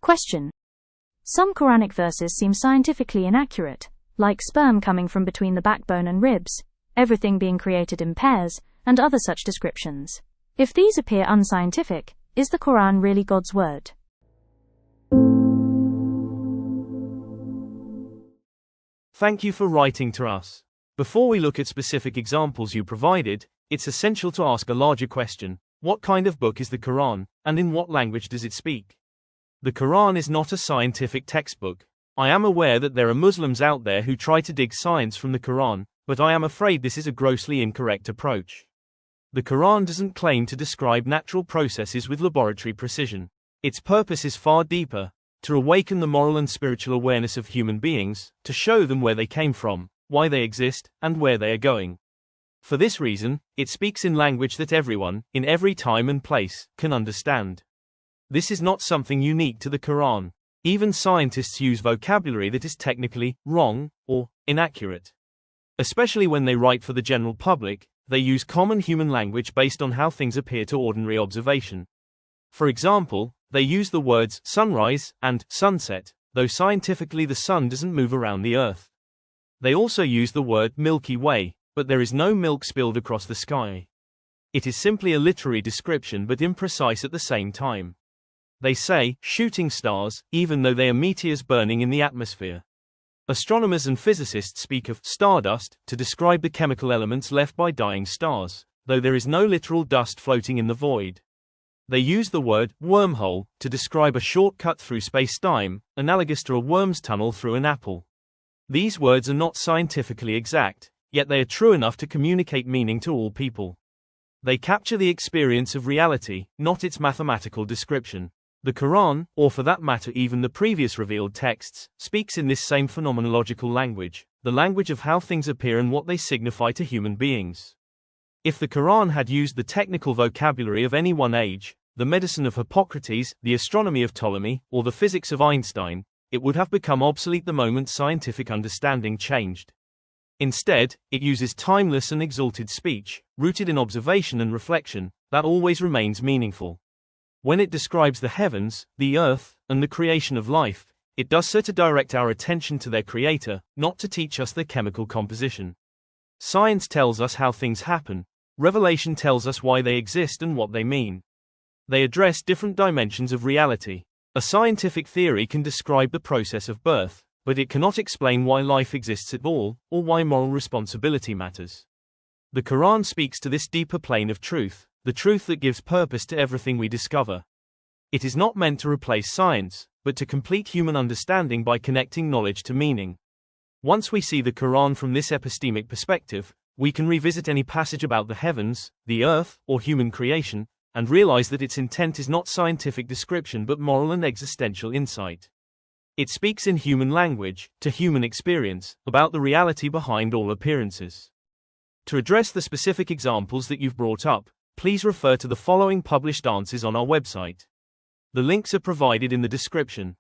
Question. Some Quranic verses seem scientifically inaccurate, like sperm coming from between the backbone and ribs, everything being created in pairs, and other such descriptions. If these appear unscientific, is the Quran really God's word? Thank you for writing to us. Before we look at specific examples you provided, it's essential to ask a larger question. What kind of book is the Quran, and in what language does it speak? The Quran is not a scientific textbook. I am aware that there are Muslims out there who try to dig science from the Quran, but I am afraid this is a grossly incorrect approach. The Quran doesn't claim to describe natural processes with laboratory precision. Its purpose is far deeper: to awaken the moral and spiritual awareness of human beings, to show them where they came from, why they exist, and where they are going. For this reason, it speaks in language that everyone, in every time and place, can understand. This is not something unique to the Quran. Even scientists use vocabulary that is technically wrong or inaccurate. Especially when they write for the general public, they use common human language based on how things appear to ordinary observation. For example, they use the words sunrise and sunset, though scientifically the sun doesn't move around the earth. They also use the word Milky Way, but there is no milk spilled across the sky. It is simply a literary description but imprecise at the same time. They say shooting stars, even though they are meteors burning in the atmosphere. Astronomers and physicists speak of stardust to describe the chemical elements left by dying stars, though there is no literal dust floating in the void. They use the word wormhole to describe a shortcut through space-time, analogous to a worm's tunnel through an apple. These words are not scientifically exact, yet they are true enough to communicate meaning to all people. They capture the experience of reality, not its mathematical description. The Quran, or for that matter even the previous revealed texts, speaks in this same phenomenological language, the language of how things appear and what they signify to human beings. If the Quran had used the technical vocabulary of any one age, the medicine of Hippocrates, the astronomy of Ptolemy, or the physics of Einstein, it would have become obsolete the moment scientific understanding changed. Instead, it uses timeless and exalted speech, rooted in observation and reflection, that always remains meaningful. When it describes the heavens, the earth, and the creation of life, it does so to direct our attention to their creator, not to teach us their chemical composition. Science tells us how things happen. Revelation tells us why they exist and what they mean. They address different dimensions of reality. A scientific theory can describe the process of birth, but it cannot explain why life exists at all, or why moral responsibility matters. The Quran speaks to this deeper plane of truth, the truth that gives purpose to everything we discover. It is not meant to replace science, but to complete human understanding by connecting knowledge to meaning. Once we see the Quran from this epistemic perspective, we can revisit any passage about the heavens, the earth, or human creation, and realize that its intent is not scientific description but moral and existential insight. It speaks in human language, to human experience, about the reality behind all appearances. To address the specific examples that you've brought up, please refer to the following published answers on our website. The links are provided in the description.